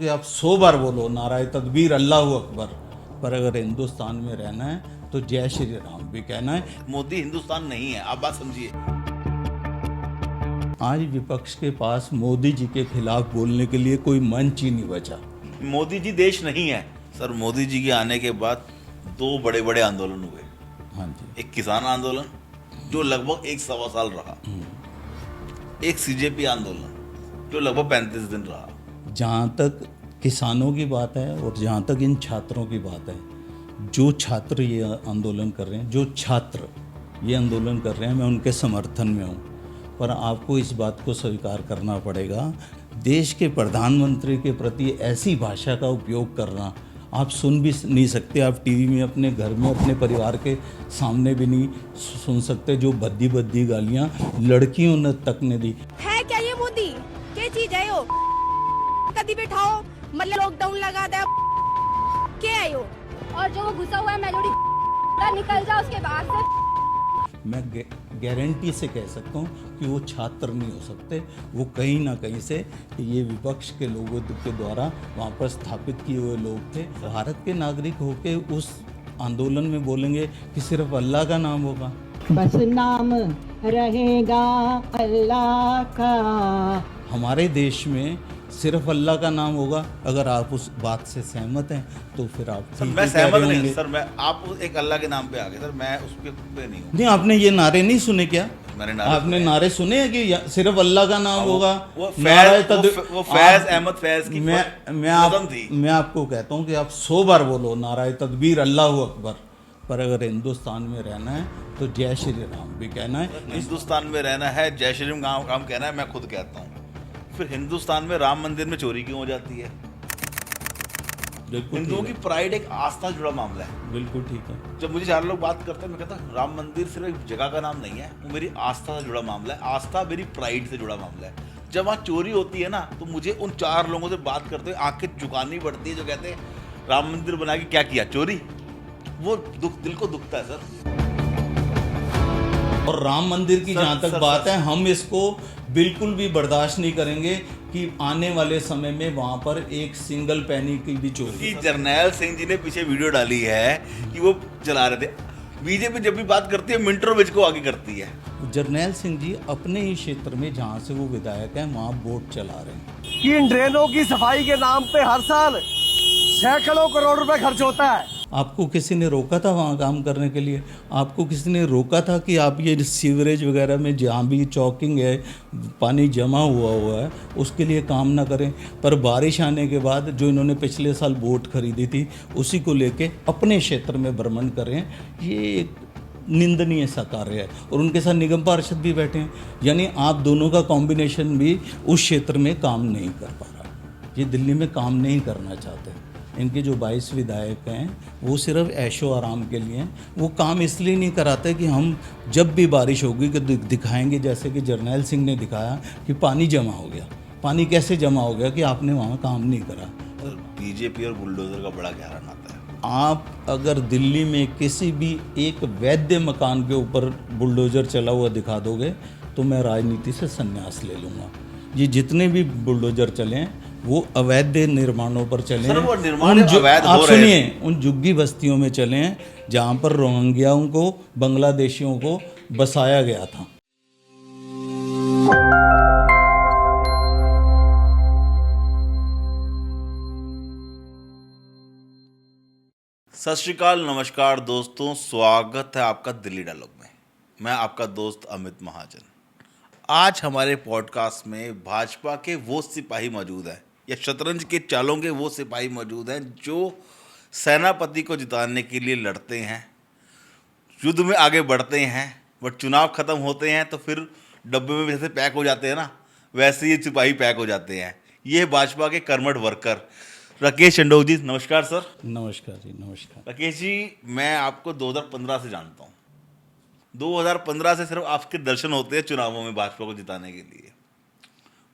कि आप 100 बार बोलो नाराय तकबीर अल्लाहू अकबर, पर अगर हिंदुस्तान में रहना है तो जय श्री राम भी कहना है। मोदी हिंदुस्तान नहीं है, आप बात समझिए। आज विपक्ष के पास मोदी जी के खिलाफ बोलने के लिए कोई मंच ही नहीं बचा। मोदी जी देश नहीं है सर। मोदी जी के आने के बाद दो बड़े बड़े आंदोलन हुए। हाँ जी। एक किसान आंदोलन जो लगभग 1 सवा साल रहा, एक सीजेपी आंदोलन जो लगभग 35 दिन रहा। जहाँ तक किसानों की बात है और जहाँ तक इन छात्रों की बात है, जो छात्र ये आंदोलन कर रहे हैं, जो छात्र ये आंदोलन कर रहे हैं, मैं उनके समर्थन में हूँ। पर आपको इस बात को स्वीकार करना पड़ेगा, देश के प्रधानमंत्री के प्रति ऐसी भाषा का उपयोग करना आप सुन भी नहीं सकते। आप टीवी में अपने घर में अपने परिवार के सामने भी नहीं सुन सकते। जो भद्दी भद्दी गालियाँ लड़कियों ने तक ने दी है क्या ये मोदी क्या चीज है यो कभी बैठाओ मतलब लॉकडाउन लगा दे क्या है यो। और जो वो घुसा हुआ है मेलोडी निकल जा उसके बाद से। मैं गारंटी से कह सकता हूँ कि वो छात्र नहीं हो सकते। वो कहीं ना कहीं से ये विपक्ष के लोगों के द्वारा वहाँ पर स्थापित किए हुए लोग थे। भारत के नागरिक होके उस आंदोलन में बोलेंगे कि सिर्फ अल्लाह का नाम होगा, बस नाम रहेगा अल्लाह का। हमारे देश में सिर्फ अल्लाह का नाम होगा। अगर आप उस बात से सहमत हैं तो फिर आप सर ठीक मैं ही कह रहे सहमत नहीं होंगे। सर। मैं आप एक अल्लाह के नाम पे आ गए सर, मैं उस पे नहीं हूँ। नहीं, आपने ये नारे नहीं सुने क्या? मैंने नारे आपने सुने। नारे सुने हैं कि सिर्फ अल्लाह का नाम होगा? वो नारे वो फैज अहमद फैज की मैं थी। मैं आपको कहता हूँ कि आप 100 बार बोलो नाराय तकबीर अल्लाहू अकबर, पर अगर हिंदुस्तान में रहना है तो जय श्री राम भी कहना है। हिंदुस्तान में रहना है, जय श्री राम काम कहना है, मैं खुद कहता हूँ। फिर हिंदुस्तान में राम मंदिर में चोरी क्यों हो जाती है? बिल्कुल हिंदुओं ठीक की है। प्राइड एक आस्था से जुड़ा मामला है। बिल्कुल ठीक है। जब मुझे 4 लोग बात करते हैं, मैं कहता हूँ राम मंदिर सिर्फ एक जगह का नाम नहीं है, वो मेरी आस्था से जुड़ा मामला है। आस्था मेरी प्राइड से जुड़ा मामला है। जब वहाँ चोरी होती है ना, तो मुझे उन 4 लोगों से बात करते हुए आंखें झुकानी पड़ती है जो कहते हैं राम मंदिर बना के क्या किया, चोरी। वो दिल को दुखता है सर। और राम मंदिर की जहाँ तक बात है, हम इसको बिल्कुल भी बर्दाश्त नहीं करेंगे कि आने वाले समय में वहाँ पर एक सिंगल पैनी की भी चोरी। कि जर्नैल सिंह जी ने पीछे वीडियो डाली है कि वो चला रहे थे। बीजेपी जब भी बात करती है मिंटो बिच को आगे करती है। जर्नैल सिंह जी अपने ही क्षेत्र में जहाँ से वो विधायक हैं वहाँ बोट चला रहे हैं कि इन ड्रेनों की सफाई के नाम पे हर साल सैकड़ों करोड़ रुपए खर्च होता है। आपको किसी ने रोका था वहाँ काम करने के लिए? आपको किसी ने रोका था कि आप ये सीवरेज वगैरह में जहाँ भी चौकिंग है, पानी जमा हुआ है, उसके लिए काम ना करें? पर बारिश आने के बाद जो इन्होंने पिछले साल बोट खरीदी थी उसी को लेके अपने क्षेत्र में भ्रमण करें, ये एक निंदनीय सा कार्य है। और उनके साथ निगम पार्षद भी बैठे हैं, यानी आप दोनों का कॉम्बिनेशन भी उस क्षेत्र में काम नहीं कर पा रहा। ये दिल्ली में काम नहीं करना चाहते। इनके जो 22 विधायक हैं वो सिर्फ ऐशो आराम के लिए हैं। वो काम इसलिए नहीं कराते कि हम जब भी बारिश होगी कि दिखाएंगे, जैसे कि जर्नैल सिंह ने दिखाया कि पानी जमा हो गया। पानी कैसे जमा हो गया? कि आपने वहाँ काम नहीं करा। बीजेपी और बुलडोजर का बड़ा गहरा नाता है। आप अगर दिल्ली में किसी भी एक वैद्य मकान के ऊपर बुलडोजर चला हुआ दिखा दोगे तो मैं राजनीति से संन्यास ले लूँगा। ये जितने भी बुलडोजर चले हैं वो अवैध निर्माणों पर चले हैं। वो निर्माण अवैध आप हो रहे सुनिए, हैं। उन झुग्गी बस्तियों में चले हैं जहाँ पर रोहिंग्याओं को, बांग्लादेशियों को बसाया गया था। सत श्री अकाल, नमस्कार दोस्तों, स्वागत है आपका दिल्ली डायलॉग में। मैं आपका दोस्त अमित महाजन। आज हमारे पॉडकास्ट में भाजपा के वो सिपाही मौजूद हैं, या शतरंज के चालों के वो सिपाही मौजूद हैं जो सेनापति को जिताने के लिए लड़ते हैं, युद्ध में आगे बढ़ते हैं, बट चुनाव खत्म होते हैं तो फिर डब्बे में जैसे पैक हो जाते हैं ना, वैसे ये सिपाही पैक हो जाते हैं। ये भाजपा के कर्मठ वर्कर राकेश चंडोक जी, नमस्कार सर। नमस्कार जी, नमस्कार। राकेश जी, मैं आपको 2015 से जानता हूँ। 2015 से सिर्फ आपके दर्शन होते हैं चुनावों में भाजपा को जिताने के लिए।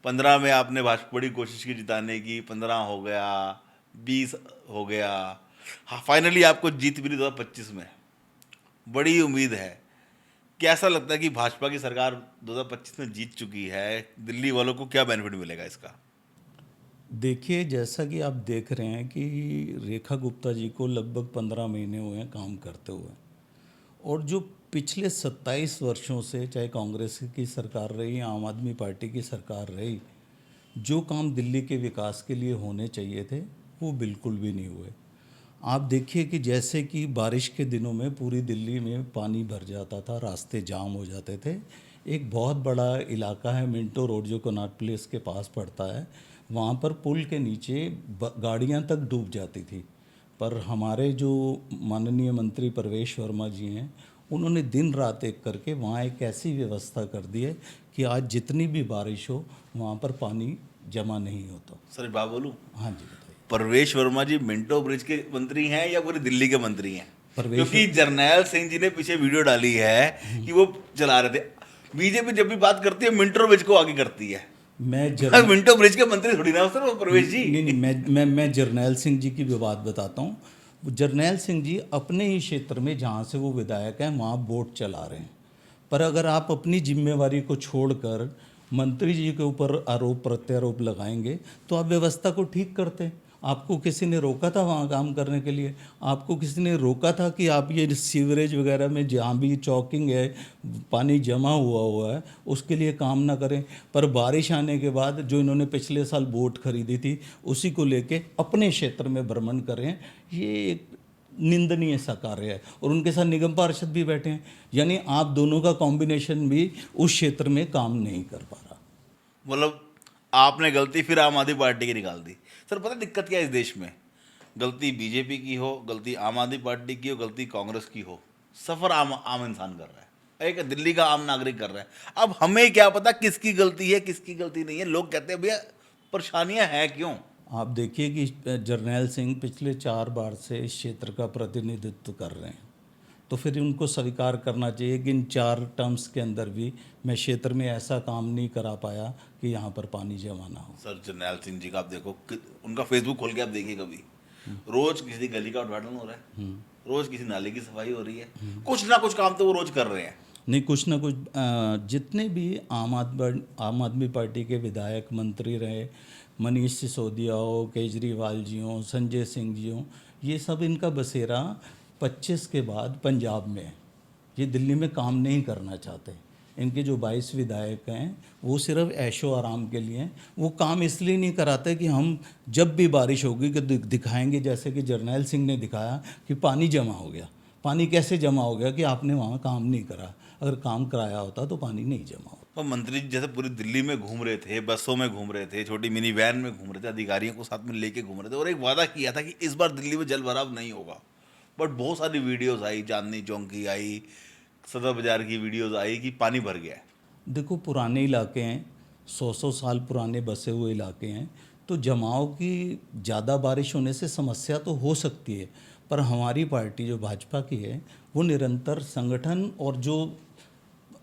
15 में आपने भाजपा बड़ी कोशिश की जिताने की, 15 हो गया, 20 हो गया, हाँ फाइनली आपको जीत मिली 2025 में। बड़ी उम्मीद है। कैसा लगता है कि भाजपा की सरकार 2025 में जीत चुकी है, दिल्ली वालों को क्या बेनिफिट मिलेगा इसका? देखिए, जैसा कि आप देख रहे हैं कि रेखा गुप्ता जी को लगभग 15 महीने हुए हैं काम करते हुए, और जो पिछले 27 वर्षों से चाहे कांग्रेस की सरकार रही या आम आदमी पार्टी की सरकार रही, जो काम दिल्ली के विकास के लिए होने चाहिए थे वो बिल्कुल भी नहीं हुए। आप देखिए कि जैसे कि बारिश के दिनों में पूरी दिल्ली में पानी भर जाता था, रास्ते जाम हो जाते थे। एक बहुत बड़ा इलाका है मिंटो रोड जो कनॉट प्लेस के पास पड़ता है, वहाँ पर पुल के नीचे गाड़ियाँ तक डूब जाती थी। पर हमारे जो माननीय मंत्री प्रवेश वर्मा जी हैं, उन्होंने दिन रात एक करके वहाँ एक ऐसी व्यवस्था कर दी है कि आज जितनी भी बारिश हो वहाँ पर पानी जमा नहीं होता। सर एक बात बोलूं, हाँ जी बताइए। परवेश वर्मा जी मिंटो ब्रिज के मंत्री हैं या पूरी दिल्ली के मंत्री हैं? परवेश- क्योंकि जर्नैल सिंह जी ने पीछे वीडियो डाली है कि वो चला रहे थे। बीजेपी जब भी बात करती है मिंटो ब्रिज को आगे करती है। मैं मिंटो ब्रिज के मंत्री थोड़ी ना सर वो परवेश जी। नहीं, मैं जर्नैल सिंह जी की भी बात बताता हूँ। वो जर्नैल सिंह जी अपने ही क्षेत्र में जहाँ से वो विधायक हैं वहाँ बोट चला रहे हैं। पर अगर आप अपनी जिम्मेवारी को छोड़कर मंत्री जी के ऊपर आरोप प्रत्यारोप लगाएंगे तो आप व्यवस्था को ठीक करते। आपको किसी ने रोका था वहाँ काम करने के लिए? आपको किसी ने रोका था कि आप ये सीवरेज वगैरह में जहाँ भी चौकिंग है, पानी जमा हुआ है, उसके लिए काम ना करें? पर बारिश आने के बाद जो इन्होंने पिछले साल बोट खरीदी थी उसी को लेके अपने क्षेत्र में भ्रमण करें, ये एक निंदनीय सा कार्य है। और उनके साथ निगम पार्षद भी बैठे हैं, यानी आप दोनों का कॉम्बिनेशन भी उस क्षेत्र में काम नहीं कर पा रहा। मतलब आपने गलती फिर आम आदमी पार्टी की निकाल दी। सर पता है दिक्कत क्या है इस देश में? गलती बीजेपी की हो, गलती आम आदमी पार्टी की हो, गलती कांग्रेस की हो, सफर आम इंसान कर रहा है, एक दिल्ली का आम नागरिक कर रहा है। अब हमें क्या पता किसकी गलती है किसकी गलती नहीं है। लोग कहते हैं भैया परेशानियां हैं क्यों? आप देखिए कि जर्नैल सिंह पिछले 4 बार से इस क्षेत्र का प्रतिनिधित्व कर रहे हैं, तो फिर उनको स्वीकार करना चाहिए कि इन 4 टर्म्स के अंदर भी मैं क्षेत्र में ऐसा काम नहीं करा पाया कि यहाँ पर पानी जमा ना हो। सर जर्नैल सिंह जी का आप देखो उनका फेसबुक खोल के आप देखिए, कभी रोज किसी गली का उद्घाटन हो रहा है, रोज किसी नाले की सफाई हो रही है, कुछ ना कुछ काम तो वो रोज कर रहे हैं। नहीं, कुछ ना कुछ जितने भी आम आदमी पार्टी के विधायक मंत्री रहे, मनीष सिसोदिया हो, केजरीवाल जी हों, संजय सिंह जी हों, ये सब इनका बसेरा 25 के बाद पंजाब में है। ये दिल्ली में काम नहीं करना चाहते। इनके जो 22 विधायक हैं वो सिर्फ ऐशो आराम के लिए हैं। वो काम इसलिए नहीं कराते कि हम जब भी बारिश होगी कि दिखाएंगे, जैसे कि जर्नैल सिंह ने दिखाया कि पानी जमा हो गया। पानी कैसे जमा हो गया? कि आपने वहाँ काम नहीं करा। अगर काम कराया होता तो पानी नहीं जमा होता। और मंत्री जी जैसे पूरी दिल्ली में घूम रहे थे, बसों में घूम रहे थे, छोटी मिनी वैन में घूम रहे थे, अधिकारियों को साथ में लेके घूम रहे थे, और एक वादा किया था कि इस बार दिल्ली में जल भराव नहीं होगा। बट बहुत सारी वीडियोस आई, चांदनी चौक की आई, सदर बाजार की वीडियोस आई कि पानी भर गया है। देखो, पुराने इलाके हैं, 100 साल पुराने बसे हुए इलाके हैं, तो जमाव की ज़्यादा बारिश होने से समस्या तो हो सकती है। पर हमारी पार्टी जो भाजपा की है वो निरंतर संगठन और जो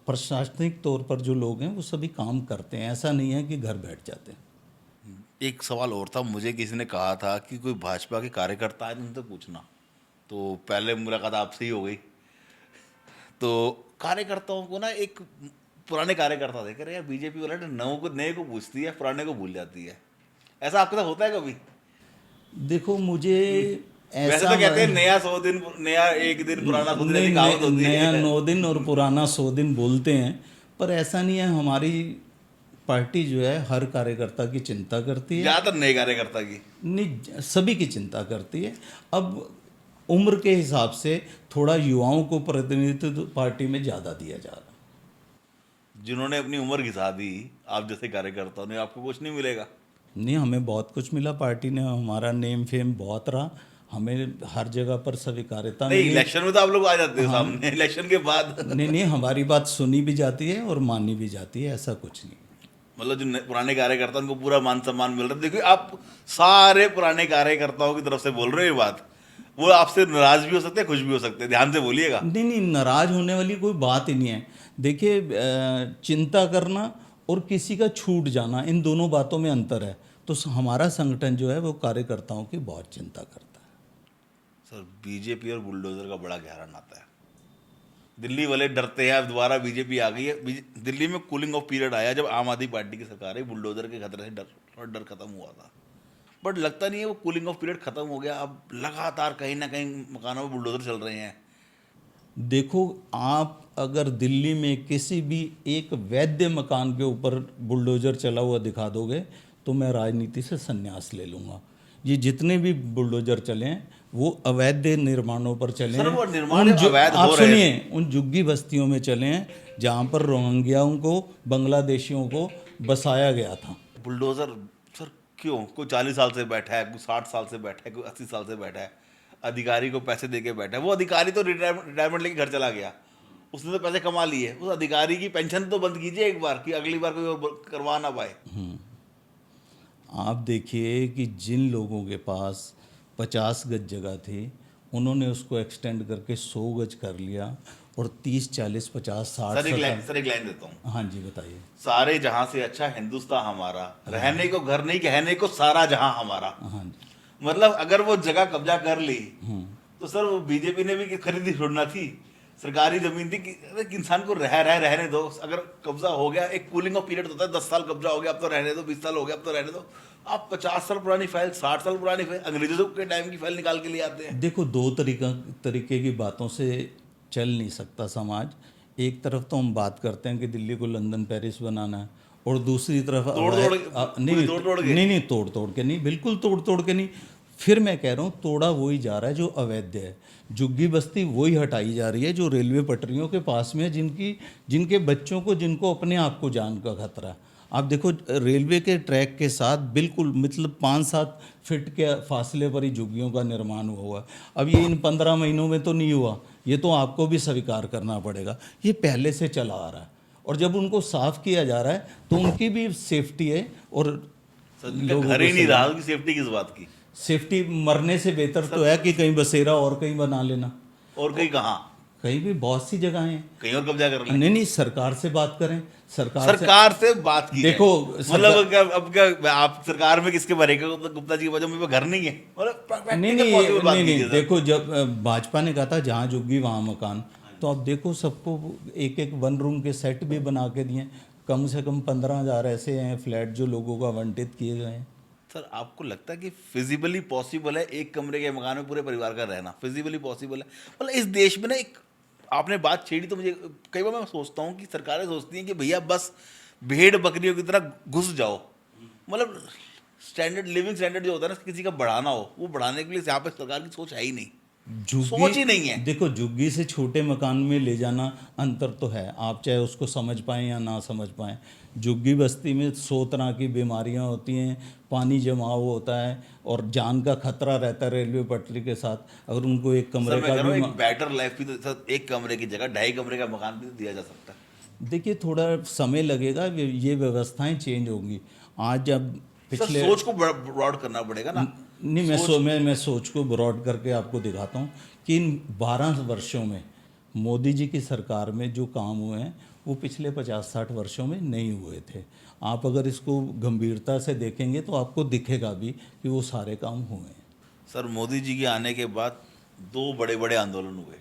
प्रशासनिक तौर पर जो लोग हैं वो सभी काम करते हैं। ऐसा नहीं है कि घर बैठ जाते हैं। एक सवाल और था, मुझे किसी ने कहा था कि कोई भाजपा के कार्यकर्ता है उनसे पूछना, तो पहले मुलाकात आपसे ही हो गई। तो कार्यकर्ताओं को ना, एक पुराने कार्यकर्ता थे, कह रहे यार बीजेपी वाला नए को पूछती है, पुराने को भूल जाती है। ऐसा आपके साथ होता है कभी? देखो, मुझे वैसे ऐसा तो कहते हैं नया 100 दिन, नया 1 दिन, पुराना 100 दिन, ऐसी कहावत होती नया है। 9 दिन और पुराना 100 दिन बोलते हैं, पर ऐसा नहीं है। हमारी पार्टी जो है हर कार्यकर्ता की चिंता करती है। ज़्यादातर नए कार्यकर्ता की नहीं, सभी की चिंता करती है। अब उम्र के हिसाब से थोड़ा युवाओं को प्रतिनिधित्व पार्टी में ज़्यादा दिया जा रहा है। जिन्होंने अपनी उम्र घिसा दी आप जैसे कार्यकर्ताओं ने, आपको कुछ नहीं मिलेगा। नहीं, हमें बहुत कुछ मिला। पार्टी ने हमारा नेम फेम बहुत रहा, हमें हर जगह पर स्वीकार्यता नहीं, मिली। इलेक्शन में तो आप लोग आ जाते हो सामने, इलेक्शन के बाद नहीं, हमारी बात सुनी भी जाती है और मानी भी जाती है, ऐसा कुछ नहीं। मतलब जो पुराने कार्यकर्ता उनको पूरा मान सम्मान मिल रहा है। देखिए आप सारे पुराने कार्यकर्ताओं की तरफ से बोल रहे हो ये बात, वो आपसे नाराज भी हो सकते हैं, खुश भी हो सकते हैं, ध्यान से बोलिएगा। नहीं, नाराज होने वाली कोई बात ही नहीं है। देखिए, चिंता करना और किसी का छूट जाना, इन दोनों बातों में अंतर है। तो हमारा संगठन जो है वो कार्यकर्ताओं की बहुत चिंता करता है। सर बीजेपी और बुलडोजर का बड़ा गहरा नाता है। दिल्ली वाले डरते हैं अब दोबारा बीजेपी आ गई है। दिल्ली में कूलिंग ऑफ पीरियड आया जब आम आदमी पार्टी की सरकार है, बुलडोजर के खतरे से डर खत्म हुआ था। बट लगता नहीं है वो कूलिंग ऑफ पीरियड खत्म हो गया, अब लगातार कहीं ना कहीं मकानों में बुलडोजर चल रहे हैं। देखो, आप अगर दिल्ली में किसी भी एक वैध मकान के ऊपर बुलडोजर चला हुआ दिखा दोगे तो मैं राजनीति से संन्यास ले लूँगा। ये जितने भी बुलडोजर चले हैं वो अवैध निर्माणों पर चले सर, हैं। वो निर्माण उन अवैध हो आप रहे सुनिए, उन झुग्गी बस्तियों में चले हैं जहाँ पर रोहिंग्याओं को, बांग्लादेशियों को बसाया गया था। बुलडोजर सर क्यों? कोई 40 साल से बैठा है, कोई 60 साल से बैठा है, कोई 80 साल से बैठा है, अधिकारी को पैसे दे के बैठा है। वो अधिकारी तो रिटायरमेंट लेके घर चला गया, उसने तो पैसे कमा लिए। उस अधिकारी की पेंशन तो बंद कीजिए एक बार, कि अगली बार कोई और करवा ना पाए। आप देखिए कि जिन लोगों के पास 50 गज जगह थी, उन्होंने उसको एक्सटेंड करके 100 गज कर लिया और 30, 40, 50, 60 सर एक लाइन देता हूँ। हाँ जी, बताइए। सारे जहां से अच्छा हिंदुस्तान हमारा, रहने को घर नहीं, कहने को सारा जहां हमारा। हाँ जी। मतलब अगर वो जगह कब्जा कर ली तो सर वो बीजेपी ने भी खरीदी छोड़ना थी, सरकारी जमीन थी कि अरे इंसान को रहने दो। अगर कब्जा हो गया, एक कूलिंग ऑफ पीरियड होता है, 10 साल कब्जा हो गया अब तो रहने दो, 20 साल हो गया अब तो रहने दो। आप 50 साल पुरानी फाइल, 60 साल पुरानी फाइल, अंग्रेजों के टाइम की फाइल निकाल के लिए आते हैं। देखो, दो तरीके की बातों से चल नहीं सकता समाज। एक तरफ तो हम बात करते हैं कि दिल्ली को लंदन पेरिस बनाना है, और दूसरी तरफ नहीं तोड़ के नहीं, बिल्कुल तोड़ के नहीं। फिर मैं कह रहा हूँ तोड़ा वही जा रहा है जो अवैध है। झुग्गी बस्ती वही हटाई जा रही है जो रेलवे पटरियों के पास में है, जिनके बच्चों को, जिनको अपने आप को जान का खतरा है। आप देखो, रेलवे के ट्रैक के साथ बिल्कुल मतलब 5-7 फीट के फासले पर ही झुग्गियों का निर्माण हुआ है। अब ये इन 15 महीनों में तो नहीं हुआ, ये तो आपको भी स्वीकार करना पड़ेगा। ये पहले से चला आ रहा है, और जब उनको साफ किया जा रहा है तो उनकी भी सेफ्टी है। और घर ही नहीं रहा, उसकी सेफ्टी किस बात की? सेफ्टी मरने से बेहतर तो है कि कहीं बसेरा और कहीं बना लेना। और कहीं कहाँ? कहीं भी बहुत सी जगह हैं, कहीं और कब्जा कर लें। नहीं, सरकार से बात करें। सरकार से बात की देखो, मतलब अब क्या आप सरकार में किसके भरेगा? गुप्ता जी के वजह में घर नहीं है। नहीं, देखो, जब भाजपा ने कहा था जहाँ झुग्गी वहाँ मकान, तो अब देखो सबको एक 1 रूम के सेट भी बना के दिए। कम से कम 15,000 ऐसे हैं फ्लैट जो लोगों को आवंटित किए गए हैं। सर, आपको लगता है कि फिजिबली पॉसिबल है एक कमरे के मकान में पूरे परिवार का रहना? फिजिबली पॉसिबल है? मतलब इस देश में ना, एक आपने बात छेड़ी तो मुझे कई बार मैं सोचता हूँ कि सरकारें सोचती हैं कि भैया बस भेड़ बकरियों की तरह घुस जाओ। मतलब लिविंग स्टैंडर्ड जो होता है ना, किसी का बढ़ाना हो, वो बढ़ाने के लिए यहाँ पे सरकार की सोच है ही नहीं, सोच ही नहीं है। देखो, झुग्गी से छोटे मकान में ले जाना अंतर तो है, आप चाहे उसको समझ पाएं या ना समझ पाएं। झुग्गी बस्ती में 100 तरह की बीमारियां होती हैं, पानी जमाव होता है और जान का खतरा रहता है रेलवे पटरी के साथ। अगर उनको एक कमरे का भी एक बेटर लाइफ भी तो एक कमरे की जगह 2.5 कमरे का मकान भी तो दिया जा सकता है। देखिए, थोड़ा समय लगेगा, ये व्यवस्थाएं चेंज होंगी। आज जब पिछले सोच को ब्रॉड करना पड़ेगा ना। नहीं, मैं सोच को ब्रॉड करके आपको दिखाता हूँ कि इन 12 वर्षों में मोदी जी की सरकार में जो काम हुए हैं वो पिछले 50-60 वर्षों में नहीं हुए थे। आप अगर इसको गंभीरता से देखेंगे तो आपको दिखेगा भी कि वो सारे काम हुए हैं। सर, मोदी जी के आने के बाद 2 बड़े बड़े आंदोलन हुए।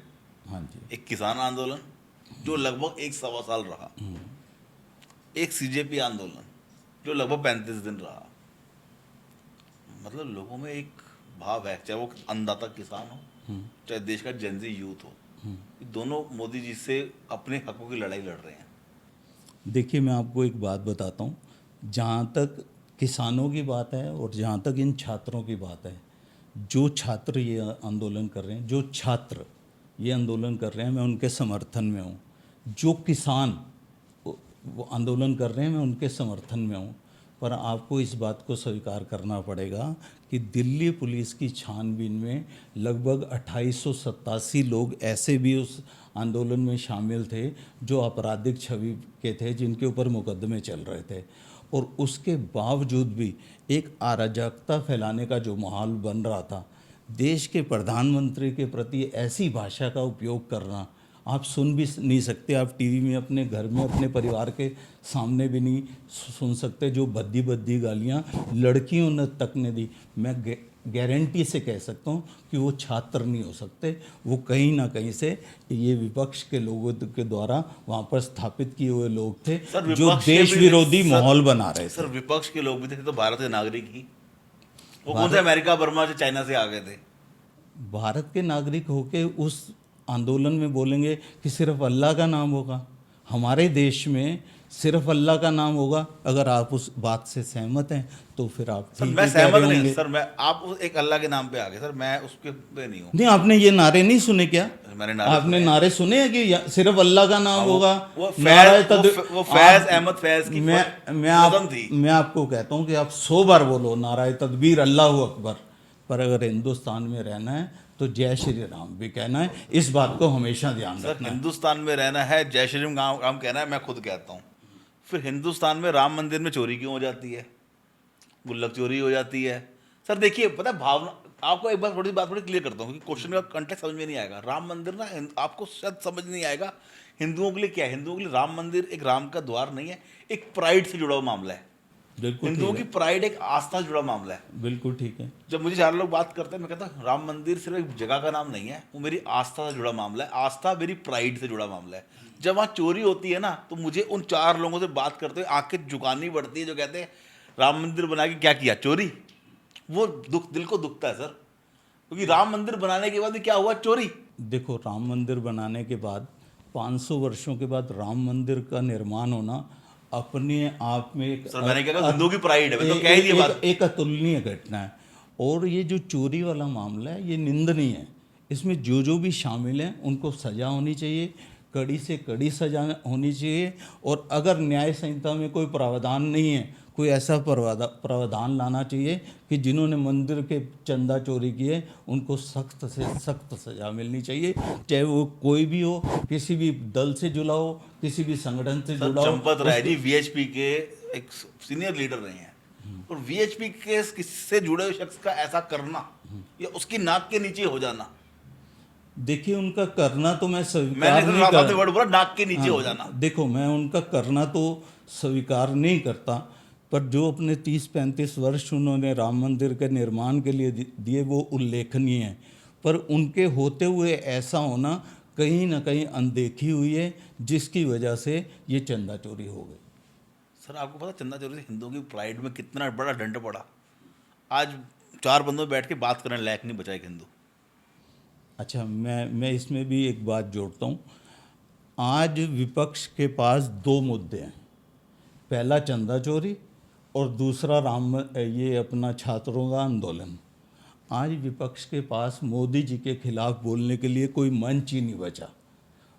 हाँ जी। एक किसान आंदोलन जो लगभग 1-1.25 साल रहा, एक सीजेपी आंदोलन जो लगभग 35 दिन रहा। मतलब लोगों में एक भाव है, चाहे वो अन्नदाता किसान हो, चाहे देश का जेनजी यूथ हो, दोनों मोदी जी से अपने हकों की लड़ाई लड़ रहे हैं। देखिए, मैं आपको एक बात बताता हूँ, जहाँ तक किसानों की बात है और जहाँ तक इन छात्रों की बात है, जो छात्र ये आंदोलन कर रहे हैं, जो छात्र ये आंदोलन कर रहे हैं, मैं उनके समर्थन में हूँ। जो किसान वो आंदोलन कर रहे हैं, मैं उनके समर्थन में हूँ। पर आपको इस बात को स्वीकार करना पड़ेगा कि दिल्ली पुलिस की छानबीन में लगभग 2887 लोग ऐसे भी उस आंदोलन में शामिल थे जो आपराधिक छवि के थे, जिनके ऊपर मुकदमे चल रहे थे। और उसके बावजूद भी एक अराजकता फैलाने का जो माहौल बन रहा था, देश के प्रधानमंत्री के प्रति ऐसी भाषा का उपयोग करना आप सुन भी नहीं सकते। आप टीवी में अपने घर में अपने परिवार के सामने भी नहीं सुन सकते। जो भद्दी गालियाँ लड़कियों ने तक ने दी, मैं गारंटी से कह सकता हूँ कि वो छात्र नहीं हो सकते। वो कहीं ना कहीं से ये विपक्ष के लोगों के द्वारा वहाँ पर स्थापित किए हुए लोग थे जो देश विरोधी माहौल बना रहे थे। सर, विपक्ष के लोग भी थे तो भारत के नागरिक ही। वो कौन से अमेरिका, बर्मा से, चाइना से आ गए थे? भारत के नागरिक होके उस आंदोलन में बोलेंगे कि सिर्फ अल्लाह का नाम होगा। हमारे देश में सिर्फ अल्लाह का नाम होगा। अगर आप उस बात से सहमत हैं तो फिर आप सर ठीक मैं ही कह रहे सहमत नहीं होंगे। हूं, सर मैं आप एक अल्लाह के नाम पे आ गए सर, मैं उसके पे नहीं हूँ। नहीं, आपने ये नारे नहीं सुने क्या? मैंने नारे आपने सुने। नारे सुने हैं कि सिर्फ अल्लाह का नाम होगा? वो नारे वो फैज अहमद फैज की मैं नज़म थी। मैं आपको कहता हूँ कि आप 100 बार बोलो नाराय तकबीर अल्लाह अकबर, पर अगर हिंदुस्तान में रहना है तो जय श्री राम भी कहना है। इस बात को हमेशा ध्यान सर रखना है। हिंदुस्तान में रहना है, जय श्री राम कहना है, मैं खुद कहता हूँ। फिर हिंदुस्तान में राम मंदिर में चोरी क्यों हो जाती है, गुल्लक चोरी हो जाती है? सर देखिए, पता है भावना, आपको एक बार थोड़ी सी बात थोड़ी क्लियर करता हूँ कि क्वेश्चन का कंटेक्स्ट समझ में नहीं आएगा। राम मंदिर ना आपको शायद समझ नहीं आएगा हिंदुओं के लिए क्या है। हिंदुओं के लिए राम मंदिर एक राम का द्वार नहीं है, एक प्राइड से जुड़ा हुआ मामला है। बिल्कुल हिंदुओं ठीक की है। प्राइड एक आस्था से जुड़ा मामला है। बिल्कुल ठीक है। जब मुझे 4 लोग बात करते हैं, मैं कहता हूँ राम मंदिर सिर्फ एक जगह का नाम नहीं है, वो मेरी आस्था से जुड़ा मामला है। आस्था मेरी प्राइड से जुड़ा मामला है। जब वहाँ चोरी होती है ना, तो मुझे उन 4 लोगों से बात करते हुए आंखें झुकानी पड़ती है जो कहते हैं राम मंदिर बना के क्या किया, चोरी। वो दुख दिल को दुखता है सर, क्योंकि राम मंदिर बनाने के बाद क्या हुआ, चोरी। देखो, राम मंदिर बनाने के बाद 500 वर्षों के बाद राम मंदिर का निर्माण होना अपने आप में एक सर मैंने कहा हिंदुओं की प्राइड है, मैं तो कह ही दिया बात। एक अतुलनीय घटना है। और ये जो चोरी वाला मामला है ये निंदनीय है। इसमें जो भी शामिल हैं उनको सज़ा होनी चाहिए, कड़ी से कड़ी सज़ा होनी चाहिए। और अगर न्याय संहिता में कोई प्रावधान नहीं है, कोई ऐसा प्रावधान लाना चाहिए कि जिन्होंने मंदिर के चंदा चोरी किए उनको सख्त से सख्त सज़ा मिलनी चाहिए, चाहे वो कोई भी हो, किसी भी दल से जुड़ा हो, किसी भी संगठन से सर जुड़ा हो। चंपत राय जी वीएचपी के एक सीनियर लीडर रहे हैं, और वीएचपी के किससे जुड़े हुए शख्स का ऐसा करना या उसकी नाक के नीचे हो जाना, देखिए उनका करना तो मैं स्वीकार मैंने नहीं आपने वर्ड बोला नाक के नीचे हो जाना। देखो, मैं उनका करना तो स्वीकार नहीं करता, पर जो अपने 30-35 वर्ष उन्होंने राम मंदिर के निर्माण के लिए दिए वो उल्लेखनीय है। पर उनके होते हुए ऐसा होना कहीं ना कहीं अनदेखी हुई है, जिसकी वजह से ये चंदा चोरी हो गई। सर आपको पता चंदा चोरी से हिंदुओं की प्राइड में कितना बड़ा दंड पड़ा? आज 4 बंदों में बैठ के बात करने लायक नहीं बचा एक हिंदू। अच्छा, मैं इसमें भी एक बात जोड़ता हूँ। आज विपक्ष के पास 2 मुद्दे हैं, पहला चंदा चोरी और दूसरा ये अपना छात्रों का आंदोलन। आज विपक्ष के पास मोदी जी के खिलाफ बोलने के लिए कोई मंच ही नहीं बचा।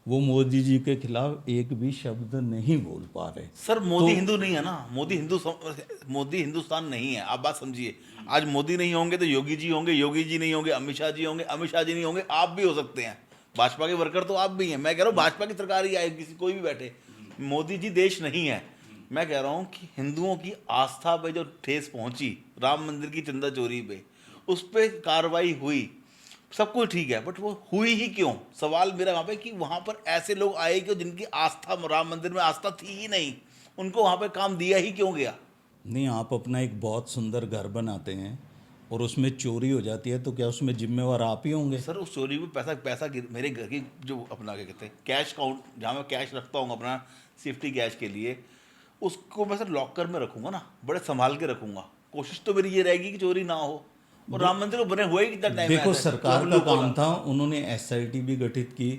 वो मोदी जी के खिलाफ एक भी शब्द नहीं बोल पा रहे। सर मोदी हिंदू नहीं है ना, मोदी हिंदुस्तान नहीं है। आप बात समझिए, आज मोदी नहीं होंगे तो योगी जी होंगे, योगी जी नहीं होंगे अमित शाह जी होंगे, अमित शाह जी नहीं होंगे आप भी हो सकते हैं, भाजपा के वर्कर तो आप भी हैं। मैं कह रहा हूँ भाजपा की सरकार ही आए, किसी कोई भी बैठे, मोदी जी देश नहीं है। मैं कह रहा हूँ कि हिंदुओं की आस्था पे जो ठेस पहुंची राम मंदिर की चंदा चोरी पे, उस पर कार्रवाई हुई, सब कुछ ठीक है, बट वो हुई ही क्यों? सवाल मेरा वहाँ पे कि वहाँ पर ऐसे लोग आए क्यों जिनकी आस्था राम मंदिर में आस्था थी ही नहीं, उनको वहाँ पे काम दिया ही क्यों गया? नहीं, आप अपना एक बहुत सुंदर घर बनाते हैं और उसमें चोरी हो जाती है तो क्या उसमें जिम्मेवार आप ही होंगे? सर उस चोरी में पैसा मेरे घर की जो अपना क्या कहते हैं कैश काउंट, जहाँ मैं कैश रखता हूँ अपना सेफ्टी कैश के लिए, उसको मैं सर लॉकर में रखूँगा ना, बड़े संभाल के रखूँगा। कोशिश तो मेरी ये रहेगी कि चोरी ना हो। और राम मंदिर को बने हुए कितना टाइम? देखो, सरकार का काम था, उन्होंने एसआईटी भी गठित की,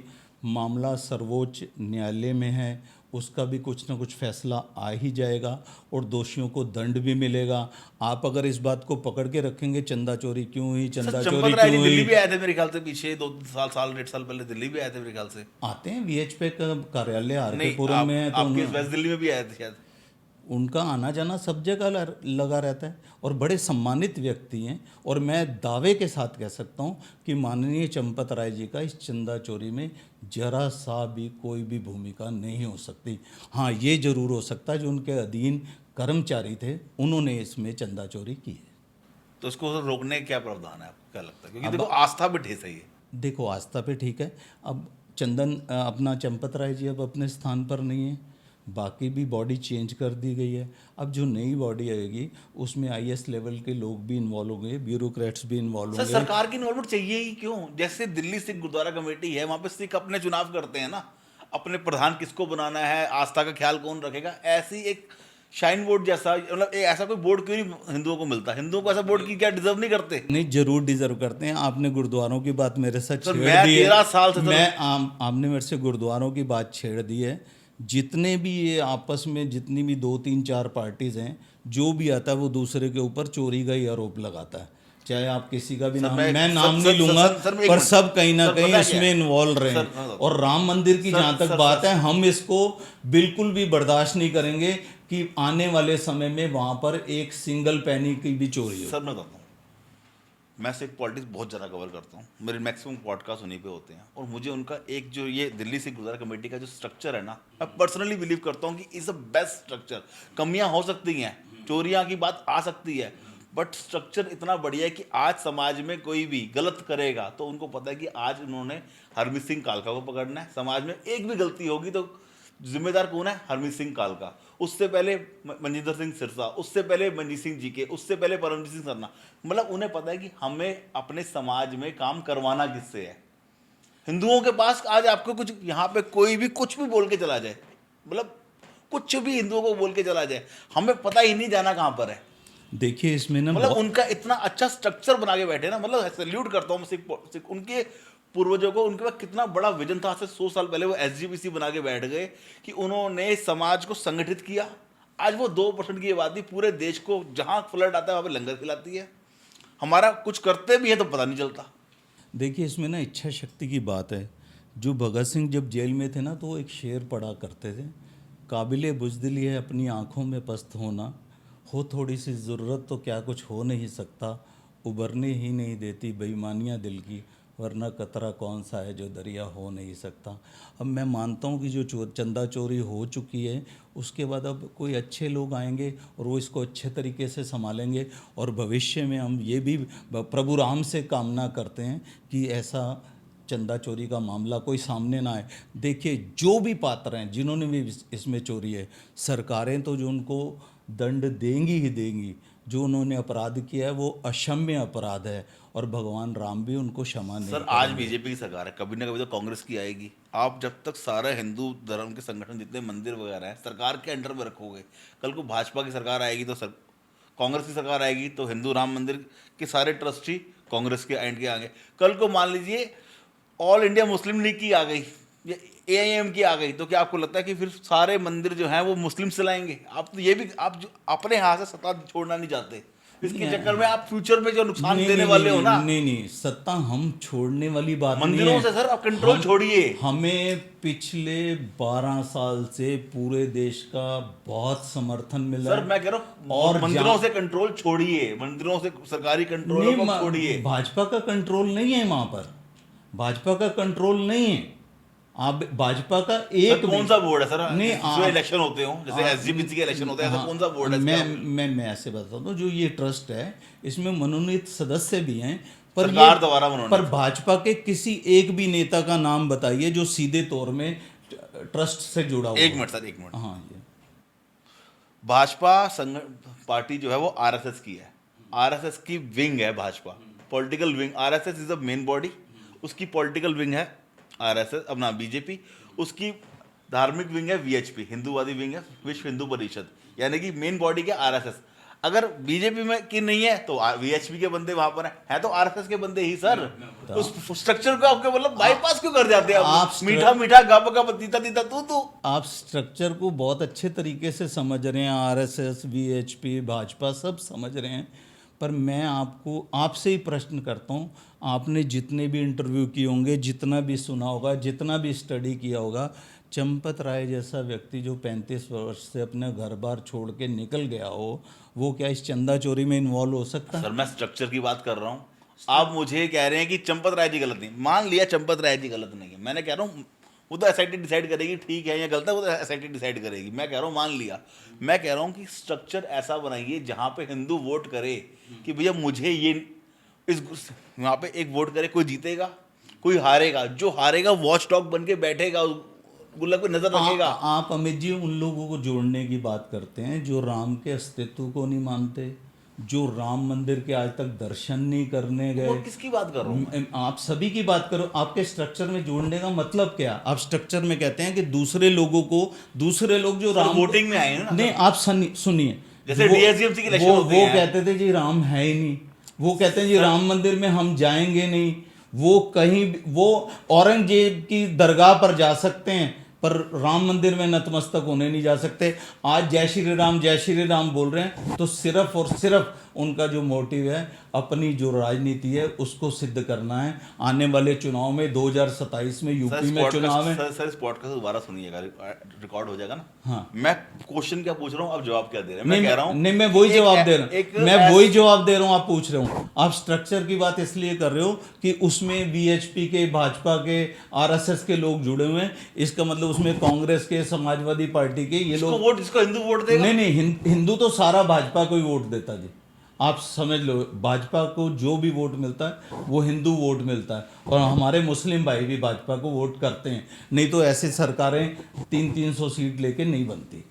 मामला सर्वोच्च न्यायालय में है, उसका भी कुछ ना कुछ फैसला आ ही जाएगा और दोषियों को दंड भी मिलेगा। आप अगर इस बात को पकड़ के रखेंगे चंदा चोरी क्यों हुई, चंदा चोरी क्यों हुई। दिल्ली भी आए थे मेरे ख्याल से, पीछे 2 साल 1.5 साल पहले दिल्ली भी आए थे मेरे ख्याल से। आते हैं, वीएचपी का कार्यालय आर के नहीं, पुरम में है, तो आपके वेस्ट दिल्ली में भी आए थे शायद। उनका आना जाना सब जगह लगा रहता है और बड़े सम्मानित व्यक्ति हैं। और मैं दावे के साथ कह सकता हूं कि माननीय चंपत राय जी का इस चंदा चोरी में जरा सा भी कोई भी भूमिका नहीं हो सकती। हाँ, ये जरूर हो सकता है जो उनके अधीन कर्मचारी थे उन्होंने इसमें चंदा चोरी की है। तो इसको रोकने का क्या प्रावधान है, आपको क्या लगता है? क्योंकि देखो आस्था पे ठेस है ये। देखो, आस्था पे ठीक है। अब अपना चंपत राय जी अब अपने स्थान पर नहीं है, बाकी भी बॉडी चेंज कर दी गई है। अब जो नई बॉडी आएगी उसमें आईएएस लेवल के लोग भी इन्वॉल्व होंगे, ब्यूरोक्रेट्स भी इन्वॉल्व होंगे। सरकार की इन्वॉल्वमेंट चाहिए ही क्यों? जैसे दिल्ली सिख गुरुद्वारा कमेटी है, वहाँ पे सिख अपने चुनाव करते हैं ना, अपने प्रधान किसको बनाना है, आस्था का ख्याल कौन रखेगा, ऐसी एक शाइन बोर्ड जैसा, मतलब ऐसा कोई बोर्ड क्यों नहीं हिंदुओं को मिलता? हिंदुओं को ऐसा बोर्ड की क्या डिजर्व नहीं करते? नहीं, जरूर डिजर्व करते हैं। आपने गुरुद्वारों की बात मेरे साथ सर, छेड़ मैं दी है। 13 साल से आपने मेरे से गुरुद्वारों की बात छेड़ दी है। जितने भी ये आपस में जितनी भी 2-3-4 पार्टीज हैं, जो भी आता है वो दूसरे के ऊपर चोरी का ही आरोप लगाता है। चाहे आप किसी का भी सर, नाम, मैं- मैं सर- नाम सर- नहीं सर- लूंगा, सर, मैं एक पर मिनट। सब कहीं ना सर, कहीं पता इसमें क्या है? इन्वॉल्व रहे सर, हैं। और राम मंदिर की सर, जहाँ तक सर, बात सर, है, हम इसको बिल्कुल भी बर्दाश्त नहीं करेंगे कि आने वाले समय में वहाँ पर एक सिंगल पैनी की भी चोरी हो। सर मैं बताता हूँ, मैं सिख पॉलिटिक्स बहुत ज़्यादा कवर करता हूँ, मेरे मैक्सिमम पॉडकास्ट उन्हीं पे होते हैं, और मुझे उनका एक जो ये दिल्ली सिख गुरुद्वारा कमेटी का जो स्ट्रक्चर है ना, मैं पर्सनली बिलीव करता हूँ कि इज़ अ बेस्ट स्ट्रक्चर। कमियाँ हो सकती हैं, चोरियाँ की बात आ सकती है, बट स्ट्रक्चर इतना बढ़िया है कि आज समाज में कोई भी गलत करेगा तो उनको पता है कि आज उन्होंने हरमीत सिंह कालका को पकड़ना है। समाज में एक भी गलती होगी तो जिम्मेदार कौन है? हरमीत सिंह कालका। उससे पहले मनजिंदर सिंह सिरसा, उससे पहले मनजीत सिंह जी के, उससे पहले परमजीत सिंह सरना। मतलब उन्हें पता है कि हमें अपने समाज में काम करवाना किससे है। हिंदुओं के पास आज आपको कुछ यहाँ पे कोई भी कुछ भी बोल के चला जाए, मतलब कुछ भी हिंदुओं को बोल के चला जाए, हमें पता ही नहीं जाना कहाँ पर है। देखिए इसमें ना मतलब उनका इतना अच्छा स्ट्रक्चर बना के बैठे ना, मतलब सैल्यूट करता हूँ सिख उनके पूर्वजों को। उनके पास कितना बड़ा विजन था। आज से 100 साल पहले वो SGPC बना के बैठ गए कि उन्होंने समाज को संगठित किया। आज वो 2% की आबादी पूरे देश को जहाँ फ्लड आता है वहाँ पे लंगर खिलाती है। हमारा कुछ करते भी है तो पता नहीं चलता। देखिए इसमें ना इच्छा शक्ति की बात है। जो भगत सिंह जब जेल में थे ना, तो वो एक शेर पढ़ा करते थे, काबिले बुज़दिली है अपनी आँखों में पस्त होना, हो थोड़ी सी ज़रूरत तो क्या कुछ हो नहीं सकता, उबरने ही नहीं देती बेईमानियाँ दिल की, वरना कतरा कौन सा है जो दरिया हो नहीं सकता। अब मैं मानता हूँ कि जो चंदा चोरी हो चुकी है, उसके बाद अब कोई अच्छे लोग आएंगे और वो इसको अच्छे तरीके से संभालेंगे, और भविष्य में हम ये भी प्रभु राम से कामना करते हैं कि ऐसा चंदा चोरी का मामला कोई सामने ना आए। देखिए जो भी पात्र हैं जिन्होंने भी इसमें चोरी है, सरकारें तो जो उनको दंड देंगी ही देंगी। जो उन्होंने अपराध किया है वो अक्षम्य अपराध है, और भगवान राम भी उनको क्षमा नहीं सर आज बीजेपी की सरकार है, कभी ना कभी तो कांग्रेस की आएगी। आप जब तक सारा हिंदू धर्म के संगठन जितने मंदिर वगैरह हैं सरकार के अंडर में रखोगे, कल को भाजपा की सरकार आएगी तो कांग्रेस की सरकार आएगी तो हिंदू राम मंदिर के सारे ट्रस्टी कांग्रेस के एंड के आगे। कल को मान लीजिए ऑल इंडिया मुस्लिम लीग की आ गई या AIM की आ गई, तो क्या आपको लगता है कि फिर सारे मंदिर जो हैं वो मुस्लिम से लाएंगे? आप तो ये भी आप जो अपने हाथ से सत्ता छोड़ना नहीं चाहते, इसके चक्कर में आप फ्यूचर में जो नुकसान देने वाले हो ना। नहीं, सत्ता हम छोड़ने वाली बात नहीं मंदिरों है। से सर आप कंट्रोल छोड़िए। हमें पिछले 12 साल से पूरे देश का बहुत समर्थन मिला सर है। मैं कह रहा हूँ और मंदिरों से कंट्रोल छोड़िए, मंदिरों से सरकारी कंट्रोल नहीं, को छोड़िए। भाजपा का कंट्रोल नहीं है वहां पर, भाजपा का कंट्रोल नहीं है। आप भाजपा का एक सर, कौन सा बोर्ड है सर? नहीं, जो इलेक्शन होते हो जैसे SGPC के इलेक्शन होते हैं, ऐसा कौन सा बोर्ड है? मैं ऐसे बताता हूँ, जो ये ट्रस्ट है इसमें मनोनीत सदस्य भी हैं, पर सरकार द्वारा मनोनीत। पर भाजपा के किसी एक भी नेता का नाम बताइए जो सीधे तौर में ट्रस्ट से जुड़ा हुआ। एक मिनट सर, एक मिनट। हाँ ये भाजपा पार्टी जो है वो RSS की है, RSS की विंग है Bhajpa, political wing. RSS is the main body, उसकी पॉलिटिकल विंग है RSS अपना BJP, उसकी धार्मिक विंग है VHP, हिंदूवादी विंग है विश्व हिंदू परिषद, यानी कि मेन बॉडी के RSS। अगर BJP में की नहीं है तो VHP के बंदे वहां पर हैं तो RSS के बंदे ही सर। उस स्ट्रक्चर को आपके मतलब बाईपास क्यों कर जाते हैं आप? मीठा मीठा गप गप तीता तीता तू आप स्ट्रक्चर को बहुत अच्छे तरीके से समझ रहे हैं, RSS VHP भाजपा सब समझ रहे हैं, पर मैं आपसे ही प्रश्न करता हूँ, आपने जितने भी इंटरव्यू किए होंगे, जितना भी सुना होगा, जितना भी स्टडी किया होगा, चंपत राय जैसा व्यक्ति जो 35 वर्ष से अपने घर बार छोड़ के निकल गया हो, वो क्या इस चंदा चोरी में इन्वॉल्व हो सकता है? सर मैं स्ट्रक्चर की बात कर रहा हूँ, आप मुझे कह रहे हैं कि चंपत राय जी गलत नहीं। मान लिया चंपत राय जी गलत नहीं है, मैंने कह रहा हूँ वो तो SIT डिसाइड करेगी ठीक है या गलत है, वो तो SIT डिसाइड करेगी। मैं कह रहा हूँ मान लिया, मैं कह रहा हूँ कि स्ट्रक्चर ऐसा बनाइए जहाँ पे हिंदू वोट करे कि भैया मुझे ये इस वहाँ पे एक वोट करे, कोई जीतेगा कोई हारेगा, जो हारेगा वॉच डॉग बन के बैठेगा, गुल्लक पे नजर रखेगा। आप अमित जी उन लोगों को जोड़ने की बात करते हैं जो राम के अस्तित्व को नहीं मानते, जो राम मंदिर के आज तक दर्शन नहीं करने वो गए। किसकी बात कर रहा हूँ? आप सभी की बात करो। आपके स्ट्रक्चर में जोड़ने का मतलब क्या? आप स्ट्रक्चर में कहते हैं कि दूसरे लोगों को, दूसरे लोग जो राम वोटिंग में आए हैं ना, नहीं, आप सुनिए, जैसे DSGMC की इलेक्शन होती वो है। कहते थे जी राम है ही नहीं, वो कहते हैं जी राम मंदिर में हम जाएंगे नहीं, वो कहीं वो औरंगजेब की दरगाह पर जा सकते हैं पर राम मंदिर में नतमस्तक होने नहीं जा सकते। आज जय श्री राम बोल रहे हैं तो सिर्फ और सिर्फ उनका जो मोटिव है, अपनी जो राजनीति है उसको सिद्ध करना है। आने वाले चुनाव में 2027 में यूपी में चुनाव है। सर इस पॉडकास्ट दोबारा सुनिएगा, रिकॉर्ड हो जाएगा ना। हाँ। मैं क्वेश्चन क्या पूछ रहा हूँ, आप जवाब क्या दे रहे हैं? नहीं, मैं कह रहा हूँ नहीं, मैं वही जवाब दे रहा हूँ, मैं वही जवाब दे रहा हूँ। आप पूछ रहे हो, आप स्ट्रक्चर की बात इसलिए कर रहे हो कि उसमें बीएचपी के, भाजपा के, आरएसएस के लोग जुड़े हुए हैं। इसका मतलब उसमें कांग्रेस के, समाजवादी पार्टी के ये लोग वोट, इसको हिंदू वोट देगा? नहीं, हिंदू तो सारा भाजपा को ही वोट देता जी। आप समझ लो, भाजपा को जो भी वोट मिलता है वो हिंदू वोट मिलता है, और हमारे मुस्लिम भाई भी भाजपा को वोट करते हैं। नहीं तो ऐसी सरकारें 300 सीट लेके नहीं बनती।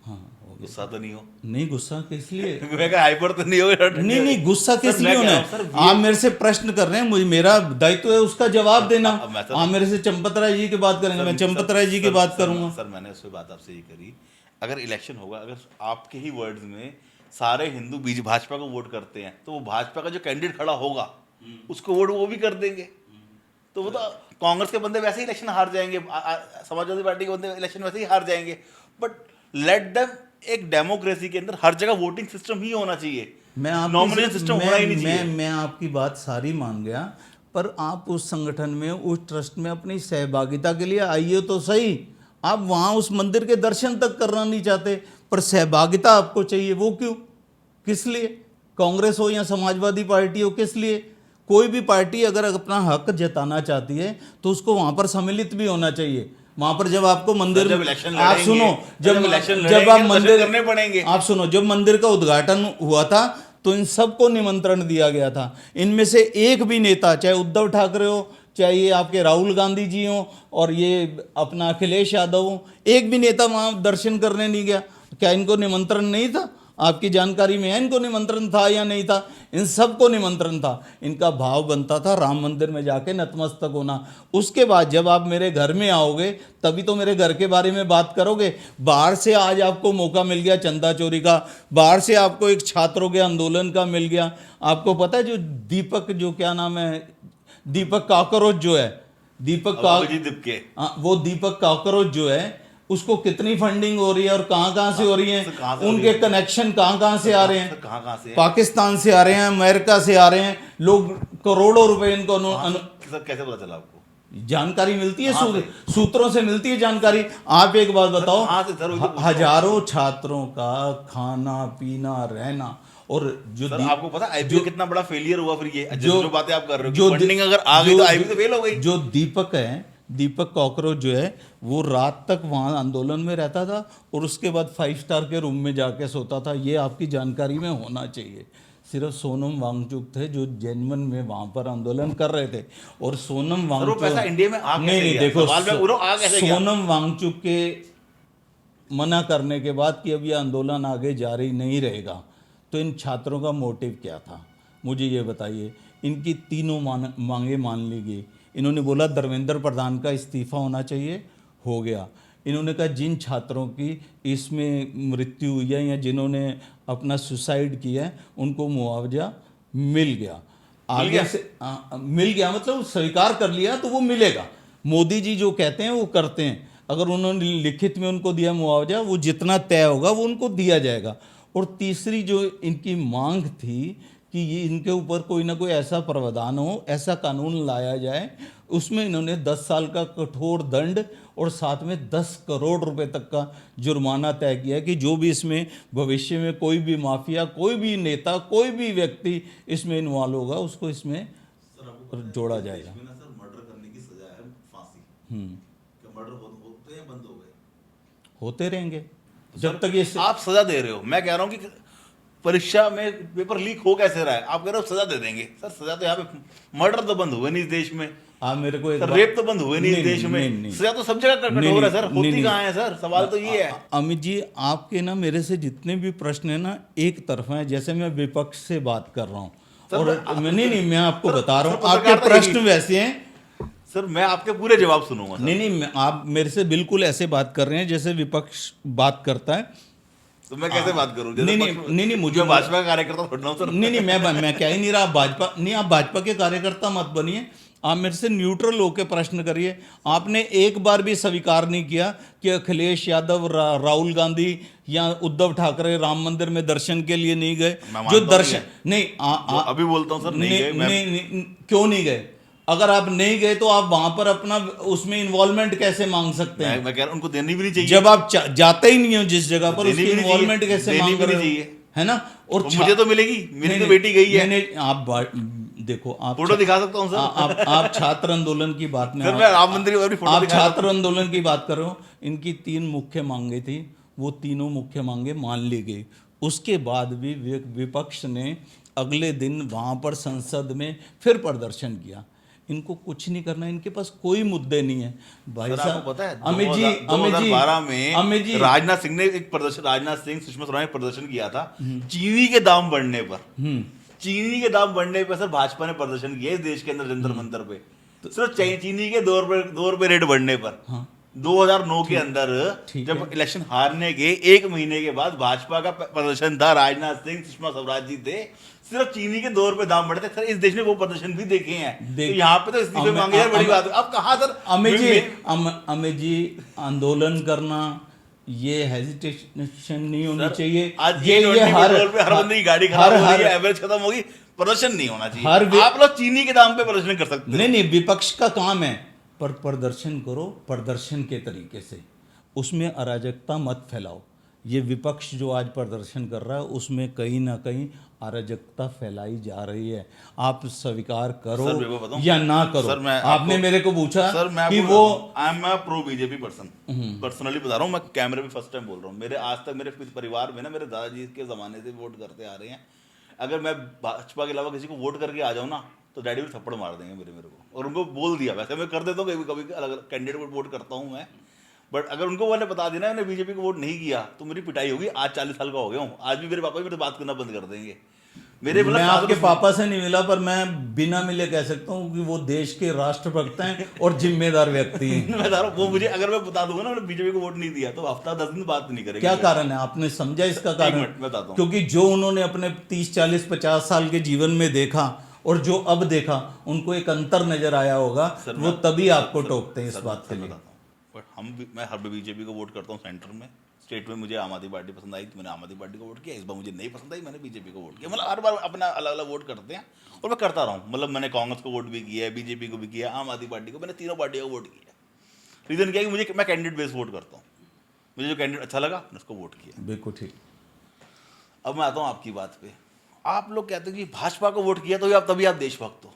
हाँ, गुस्सा तो नहीं हो? नहीं, गुस्सा किस लिए? मैं कहा हाइपर तो नहीं हो? नहीं, गुस्सा किस सर, लिए मैं होना कह रहा हूँ, है? सर, आप मेरे से प्रश्न कर रहे हैं, मुझे, मेरा दायित्व है उसका जवाब देना। आप मेरे से चंपत राय जी की बात करेंगे, मैं चंपत राय जी की बात करूंगा। सर मैंने उस पर बात आपसे ये करी, अगर इलेक्शन होगा, अगर आपके ही वर्ड्स में सारे हिंदू बीच भाजपा को वोट करते हैं तो वो भाजपा का जो कैंडिडेट खड़ा होगा उसको वोट वो भी कर देंगे। तो वो तो कांग्रेस के बंदे वैसे ही इलेक्शन हार जाएंगे, समाजवादी पार्टी के बंदे इलेक्शन वैसे ही हार जाएंगे। बट लेट देम, एक डेमोक्रेसी के अंदर हर जगह वोटिंग सिस्टम ही होना चाहिए, नॉमिनेशन सिस्टम होना ही नहीं चाहिए। मैं आपकी बात सारी मान गया, पर आप उस संगठन में, उस ट्रस्ट में अपनी सहभागिता के लिए आइए तो सही। आप वहाँ उस मंदिर के दर्शन तक करना नहीं चाहते, पर सहभागिता आपको चाहिए। वो क्यों? किस लिए? कांग्रेस हो या समाजवादी पार्टी हो, किस लिए? कोई भी पार्टी अगर अपना हक जताना चाहती है तो उसको वहाँ पर सम्मिलित भी होना चाहिए। वहाँ पर जब आपको मंदिर, जब इलेक्शन आप सुनो, जब आप मंदिर करने पड़ेंगे, आप सुनो, जब मंदिर का उद्घाटन हुआ था तो इन सबको निमंत्रण दिया गया था। इनमें से एक भी नेता, चाहे उद्धव ठाकरे हो, चाहे ये आपके राहुल गांधी जी हों, और ये अपना अखिलेश यादव हो, एक भी नेता वहाँ दर्शन करने नहीं गया। क्या इनको निमंत्रण नहीं था? आपकी जानकारी में है इनको निमंत्रण था या नहीं था? इन सबको निमंत्रण था। इनका भाव बनता था राम मंदिर में जाके नतमस्तक होना। उसके बाद जब आप मेरे घर में आओगे तभी तो मेरे घर के बारे में बात करोगे। बाहर से आज आपको मौका मिल गया चंदा चोरी का, बाहर से आपको एक छात्रों के आंदोलन का मिल गया। आपको पता है जो दीपक, जो क्या नाम है, दीपक काकरोच जो है, वो दीपक काकरोच जो है, उसको कितनी फंडिंग हो रही है और कहाँ से हो रही है, उनके कनेक्शन कहाँ से आ रहे हैं? कहाँ से? पाकिस्तान से आ रहे हैं, अमेरिका से आ रहे हैं लोग, करोड़ों रुपए इनको कैसे पता चला आपको? जानकारी मिलती है, सूत्रों से मिलती है जानकारी। आप एक बात बताओ, हजारों छात्रों का खाना पीना रहना, और जो आपको पता आईपीओ कितना बड़ा फेलियर हुआ फिर ये जो बातें आप कर रहे हो, जो फंडिंग अगर आ गई तो आईपीओ तो फेल हो गई। जो दीपक है, दीपक कॉकरोच जो है, वो रात तक वहाँ आंदोलन में रहता था और उसके बाद 5 स्टार के रूम में जाके सोता था। ये आपकी जानकारी में होना चाहिए। सिर्फ सोनम वांगचुक थे जो जेनवन में वहाँ पर आंदोलन कर रहे थे, और सोनम वांगचुक पैसा इंडिया में आ नहीं, देखो, सोनम वांगचुक के मना करने के बाद कि अब ये आंदोलन आगे जारी नहीं रहेगा, तो इन छात्रों का मोटिव क्या था? मुझे ये बताइए। इनकी तीनों मांगे मान ली गई। इन्होंने बोला धर्मेंद्र प्रधान का इस्तीफा होना चाहिए, हो गया। इन्होंने कहा जिन छात्रों की इसमें मृत्यु हुई है या जिन्होंने अपना सुसाइड किया है उनको मुआवजा मिल गया। आगे से मिल गया मतलब स्वीकार कर लिया तो वो मिलेगा। मोदी जी जो कहते हैं वो करते हैं। अगर उन्होंने लिखित में उनको दिया मुआवजा, वो जितना तय होगा वो उनको दिया जाएगा। और तीसरी जो इनकी मांग थी कि ये इनके ऊपर कोई ना कोई ऐसा प्रावधान हो, ऐसा कानून लाया जाए, उसमें इन्होंने 10 साल का कठोर दंड और साथ में 10 करोड़ रुपए तक का जुर्माना तय किया कि जो भी इसमें भविष्य में कोई भी माफिया, कोई भी नेता, कोई भी व्यक्ति इसमें इन्वॉल्व होगा उसको इसमें जोड़ा जाएगा। मर्डर करने की सजा है फांसी। मर्डर होते हैं, बंद हो गए, होते रहेंगे जब तक ये आप सजा दे रहे हो। मैं कह रहा हूँ कि परीक्षा में पेपर लीक हो कैसे रहा है, आप कह रहे हो सजा दे देंगे। सर सजा तो यहाँ पे, मर्डर तो बंद हुए नहीं इस देश में। आप मेरे को एक सर बात- रेप तो बंद हुए नहीं इस देश नहीं, में, नहीं। सजा तो सब जगह कटोर है नहीं, सर, नहीं, होती नहीं। कहाँ है सर, सवाल तो ये है। अमित जी, आपके ना मेरे से जितने भी प्रश्न है ना एक तरफा है, जैसे मैं विपक्ष से बात कर रहा हूँ और नहीं, मैं आपको बता रहा हूँ, आपके प्रश्न वैसे हैं। सर मैं आपके पूरे जवाब सुनूंगा सर। नहीं, आप मेरे से बिल्कुल ऐसे बात कर रहे हैं जैसे विपक्ष बात करता है। तो मैं कैसे बात करूं? नहीं, मुझे भाजपा का कार्यकर्ता थोड़ा हूं सर। नहीं, मैं क्या ही नहीं रहा भाजपा, नहीं आप भाजपा के कार्यकर्ता मत बनिए, आप मेरे से न्यूट्रल होकर प्रश्न करिए। आपने एक बार भी स्वीकार नहीं किया कि अखिलेश यादव, राहुल गांधी या उद्धव ठाकरे राम मंदिर में दर्शन के लिए नहीं गए। जो दर्शन नहीं, अभी बोलता हूं सर, नहीं गए। नहीं, क्यों नहीं गए? अगर आप नहीं गए तो आप वहां पर अपना उसमें इन्वॉल्वमेंट कैसे मांग सकते हैं? मैं कह रहा हूं उनको देनी भी नहीं चाहिए। जब आप जाते ही नहीं हो जिस जगह पर, देनी उसकी भी नहीं इन्वॉल्वमेंट चाहिए, कैसे देनी मांग भी नहीं रहे हो? चाहिए। है ना? और मुझे तो मिलेगी, मेरी तो बेटी गई है। आप देखो, आप फोटो दिखा सकता हूं सर। आप छात्र आंदोलन की बात में सर मैं राम मंदिर की फोटो आप दिखा छात्र आंदोलन की बात कर रहे हो। इनकी 3 मुख्य मांगे थी, वो तीनों मुख्य मांगे मान ली गई। उसके बाद भी विपक्ष ने अगले दिन वहां पर संसद में फिर प्रदर्शन किया। इनको कुछ नहीं करना, इनके पास कोई मुद्दे नहीं है भाई सर, साहब। आपको पता है अमित जी 2012 अमित जी, राजनाथ सिंह ने एक प्रदर्शन, राजनाथ सिंह सुषमा स्वराज ने प्रदर्शन किया था चीनी के दाम बढ़ने पर। चीनी के दाम बढ़ने पर सर भाजपा ने प्रदर्शन किया इस देश के अंदर जंतर मंतर पे, सिर्फ चीनी के 2 रुपए रेट बढ़ने पर। 2009 के अंदर जब इलेक्शन हारने के 1 महीने के बाद भाजपा का प्रदर्शन था, राजनाथ सिंह, सुषमा स्वराज जी थे, सिर्फ चीनी के 2 रुपए दाम बढ़े थे। सर इस देश में वो प्रदर्शन भी देखे हैं, तो यहाँ पे तो इस्तीफे मांगे यार, बड़ी बात है। अब कहा सर अमित जी, आंदोलन करना ये हेजिटेशन नहीं होनी चाहिए। आज ये हर बंदे की गाड़ी खराब हो रही है, एवरेज खत्म होगी, प्रदर्शन नहीं होना चाहिए। आप लोग चीनी के दाम पे प्रदर्शन कर सकते हैं। नहीं, विपक्ष का काम है, पर प्रदर्शन करो प्रदर्शन के तरीके से, उसमें अराजकता मत फैलाओ। ये विपक्ष जो आज प्रदर्शन कर रहा है उसमें कहीं ना कहीं अराजकता फैलाई जा रही है। आप स्वीकार करो या ना करो। सर, आपने मेरे को पूछा सर, मैं कि वो I am pro BJP person, personally बता रहा हूँ, मैं कैमरे पे फर्स्ट टाइम बोल रहा हूँ। मेरे आज तक मेरे परिवार में ना, मेरे दादाजी के ज़माने से वोट करते आ रहे हैं। अगर मैं भाजपा के अलावा किसी को वोट करके आ जाऊँ ना, तो डैडी भी थप्पड़ मार देंगे मेरे को। और उनको बोल दिया, वैसे मैं कर देता हूँ, कभी अलग अलग कैंडिडेट को वोट करता हूँ मैं, बट अगर उनको मैंने बता देना मैंने बीजेपी को वोट नहीं किया तो मेरी पिटाई होगी। आज 40 साल का हो गया हूँ, आज भी मेरे पापा भी मेरे बात करना बंद कर देंगे। मैं आपके पापा से नहीं मिला, पर मैं बिना मिले कह सकता हूँ कि वो देश के राष्ट्रभक्त हैं और जिम्मेदार व्यक्ति हैं। मैं वो मुझे अगर मैं बता दूंगा ना मैंने बीजेपी को वोट नहीं दिया तो हफ्ता 10 दिन बात नहीं करेंगे। क्या कारण है? आपने समझा इसका कारण? बताता हूँ। क्योंकि जो उन्होंने अपने 30, 40, 50 साल के जीवन में देखा और जो अब देखा, उनको एक अंतर नजर आया होगा, वो तभी आपको टोकते हैं इस बात के लिए। बट मैं हर बीजेपी को वोट करता हूँ सेंटर में। स्टेट में मुझे आम आदमी पार्टी पसंद आई तो मैंने आम आदमी पार्टी को वोट किया, इस बार मुझे नहीं पसंद आई मैंने बीजेपी को वोट किया। मतलब हर बार अपना अलग अलग वोट करते हैं और मैं करता रहा हूँ। मतलब मैंने कांग्रेस को वोट भी किया है, बीजेपी को भी किया, आम आदमी पार्टी को, मैंने तीनों पार्टियों को वोट किया। रीज़न क्या है कि मैं कैंडिडेट बेस्ड वोट करता हूँ, मुझे जो कैंडिडेट अच्छा लगा मैंने उसको वोट किया। बिल्कुल ठीक। अब मैं आता हूँ आपकी बात पे। आप लोग कहते हैं कि भाजपा को वोट किया तो तभी आप देशभक्त हो।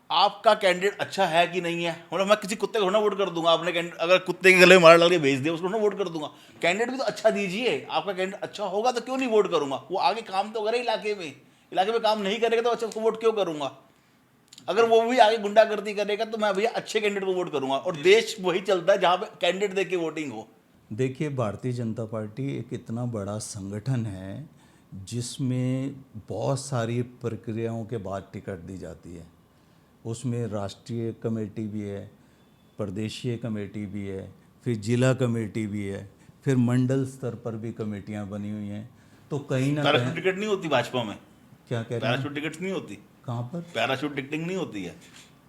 आपका कैंडिडेट अच्छा है कि नहीं है? मतलब मैं किसी कुत्ते को थोड़ा वोट कर दूंगा। आपने अगर कुत्ते के गले में मार डाल के भेज दिया उसको थोड़ा वोट कर दूंगा। कैंडिडेट भी तो अच्छा दीजिए। आपका कैंडिडेट अच्छा होगा तो क्यों नहीं वोट करूंगा? वो आगे काम तो करे इलाके में काम नहीं करेगा तो अच्छा उसको वोट क्यों करूंगा? अगर वो भी आगे गुंडागर्दी करेगा तो मैं भैया अच्छे कैंडिडेट को वोट करूंगा। और देश वही चलता है जहाँ पे कैंडिडेट देख के वोटिंग हो। देखिए, भारतीय जनता पार्टी एक इतना बड़ा संगठन है जिसमें बहुत सारी प्रक्रियाओं के बाद टिकट दी जाती है। उसमें राष्ट्रीय कमेटी भी है, प्रदेशीय कमेटी भी है, फिर जिला कमेटी भी है, फिर मंडल स्तर पर भी कमेटियां बनी हुई हैं। तो कहीं ना पैराशूट टिकट नहीं होती भाजपा में। क्या कह रहे हैं? पैराशूट टिकट नहीं होती। कहाँ पर? पैराशूट टिकटिंग नहीं होती है।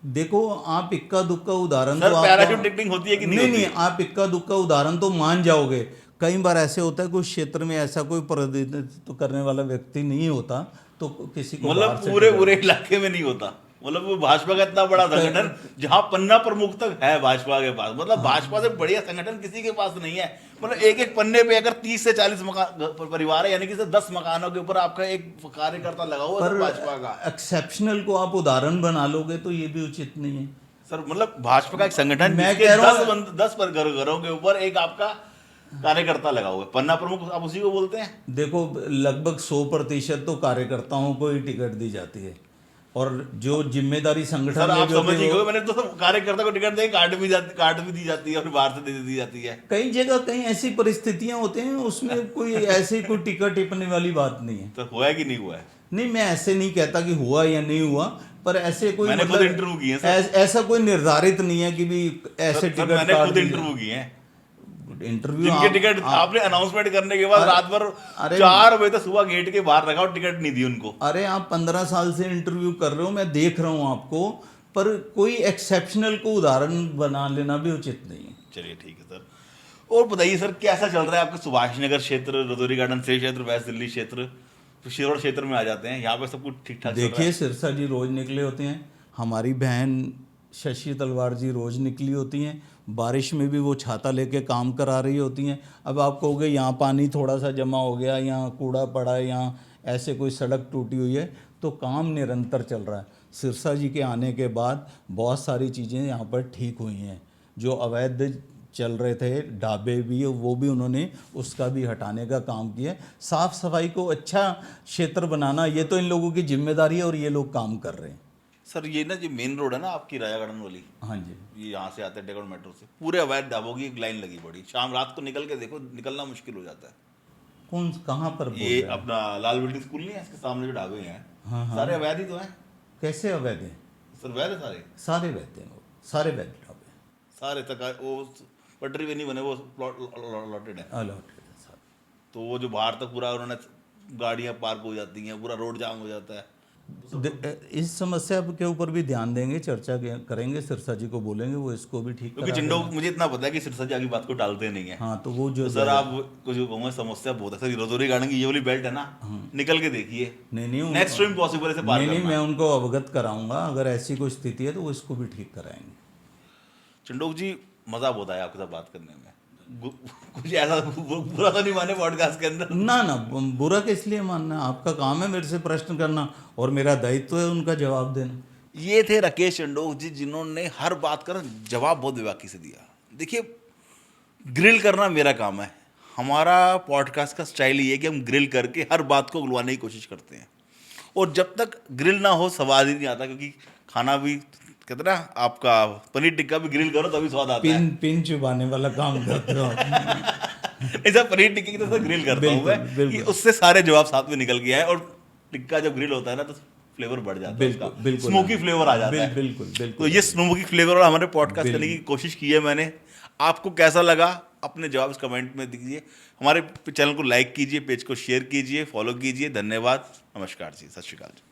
देखो, आप इक्का दुक्का उदाहरण सर, तो पैराशूट टिकटिंग होती है कि नहीं? नहीं, आप इक्का दुक्का उदाहरण तो मान जाओगे। कई बार ऐसे होता है, कुछ क्षेत्र में ऐसा कोई प्रतिनिधित्व करने वाला व्यक्ति नहीं होता तो किसी को मतलब पूरे इलाके में नहीं होता। मतलब वो भाजपा का इतना बड़ा संगठन जहां पन्ना प्रमुख तक है भाजपा के पास। मतलब भाजपा से बढ़िया संगठन किसी के पास नहीं है। मतलब एक पन्ने पे अगर 30 से 40 परिवार है, यानी कि 10 मकानों के ऊपर आपका एक कार्यकर्ता लगा हुआ है भाजपा का। एक्सेप्शनल को आप उदाहरण बना लोगे तो ये भी उचित नहीं है सर। मतलब भाजपा का एक संगठन, मैं कह रहा हूं 10 घरों के ऊपर एक आपका कार्यकर्ता लगा हुआ है, पन्ना प्रमुख आप उसी को बोलते हैं। देखो, लगभग 100% तो कार्यकर्ताओं को ही टिकट दी जाती है और जो जिम्मेदारी सर संगठन आप में भी होती समझ ही है गए, मैंने तो कार्यकर्ता को टिकट दे कार्ड भी दी जाती है और बाहर से दे दी जाती है। कई जगह कई ऐसी परिस्थितियां होती हैं, उसमें कोई ऐसी कोई टिकट टिप्पणी वाली बात नहीं है। तो हुआ है कि नहीं हुआ है? नहीं, मैं ऐसे नहीं कहता कि हुआ या नहीं हुआ, पर ऐसे कोई मैंने खुद इंटरव्यू किए हैं सर। ऐसा कोई निर्धारित नहीं है कि भी ऐसे सर, टिकट मैंने काट खुद दिए। इंटरव्यू किए हैं इंटरव्यू जिनके टिकट आपने अनाउंसमेंट करने के बाद रात भर 4 बजे तक सुबह गेट के बाहर रखा और टिकट नहीं दी उनको। अरे आप 15 साल से इंटरव्यू कर रहे हो, मैं देख रहा हूँ आपको, पर कोई एक्सेप्शनल को उदाहरण बना लेना भी उचित नहीं है। चलिए ठीक है सर। और बताइए सर, कैसा चल रहा है आपका सुभाष नगर क्षेत्र, रजौरी गार्डन से क्षेत्र, वेस्ट दिल्ली क्षेत्र, तो शिरोड क्षेत्र में आ जाते हैं, यहाँ पे सब कुछ ठीक ठाक चल रहा देखिए, है? सिरसा जी रोज निकले होते हैं, हमारी बहन शशि तलवार जी रोज निकली होती हैं, बारिश में भी वो छाता लेके काम करा रही होती हैं। अब आप कहोगे यहाँ पानी थोड़ा सा जमा हो गया, यहाँ कूड़ा पड़ा है, यहाँ ऐसे कोई सड़क टूटी हुई है, तो काम निरंतर चल रहा है। सिरसा जी के आने के बाद बहुत सारी चीज़ें यहाँ पर ठीक हुई हैं। जो अवैध चल रहे थे ढाबे भी, वो भी उन्होंने उसका भी हटाने का काम किया। साफ़ सफाई को अच्छा क्षेत्र बनाना, ये तो इन लोगों की जिम्मेदारी है और ये लोग काम कर रहे हैं। सर ये ना जो मेन रोड है ना आपकी राजा गार्डन वाली, हाँ जी, ये यहाँ से आते हैं डेकोर मेट्रो से, पूरे अवैध ढाबों की एक लाइन लगी पड़ी। शाम रात को निकल के देखो, निकलना मुश्किल हो जाता है। कौन कहाँ पर बोल ये रहे हैं? अपना लाल बिल्डिंग स्कूल नहीं है, इसके सामने जो ढाबे हैं हाँ, हाँ। सारे अवैध ही तो हैं कैसे अवैध हैं? सर, वैध है सारे, सारे वैध हैं, वो सारे वैध ढाबे सारे तक वो पटरी पे नहीं बने, वो प्लॉट लॉटेड है। अलॉटेड है सारे। तो वो जो बाहर तक पूरा उन्होंने गाड़ियाँ पार्क हो जाती हैं, पूरा रोड जाम हो जाता है। इस समस्या के ऊपर भी ध्यान देंगे, चर्चा करेंगे, सिरसा जी को बोलेंगे, वो इसको भी ठीक क्योंकि करा चिंडो देंगे। मुझे इतना पता है कि सिरसा जी आगे बात को टालते नहीं है। हाँ, तो वो जो तो सर आप कुछ कहूँगा समस्या बहुत है सर। रजौरी गार्डन की ये वाली बेल्ट है ना, निकल के देखिए, नहीं नेक्स्ट टाइम पॉसिबल है पार नहीं, करना। मैं उनको अवगत कराऊंगा, अगर ऐसी कोई स्थिति है तो वो इसको भी ठीक कराएंगे। चिंडोक जी, मजा बहुत आया आपके साथ बात करने में। कुछ ऐसा बुरा तो नहीं माने पॉडकास्ट के अंदर? ना, बुरा किस लिए मानना, आपका काम है मेरे से प्रश्न करना और मेरा दायित्व है उनका जवाब देना। ये थे राकेश चिंडोक जी, जिन्होंने हर बात का जवाब बहुत बेबाकी से दिया। देखिए, ग्रिल करना मेरा काम है, हमारा पॉडकास्ट का स्टाइल ये है कि हम ग्रिल करके हर बात को उगलवाने की कोशिश करते हैं, और जब तक ग्रिल ना हो स्वाद ही नहीं आता। क्योंकि खाना भी कहते ना, आपका पनीर टिक्का भी ग्रिल करो तभी स्वाद आता है। पिन चुबाने वाला काम करते हो आप। ऐसा पनीर टिक्के की तरह ग्रिल करता हूँ मैं, कि उससे सारे जवाब साथ में निकल के आए, और टिक्का जब ग्रिल होता है ना तो फ्लेवर बढ़ जाता है, उसका बिल्कुल स्मोकी फ्लेवर आ जाता है। बिल्कुल। तो ये स्मोकी फ्लेवर और हमारे पॉडकास्ट करने की कोशिश की है मैंने। आपको कैसा लगा अपने जवाब इस कमेंट में दीजिए। हमारे चैनल को लाइक कीजिए, पेज को शेयर कीजिए, फॉलो कीजिए। धन्यवाद, नमस्कार जी, सत श्री अकाल जी।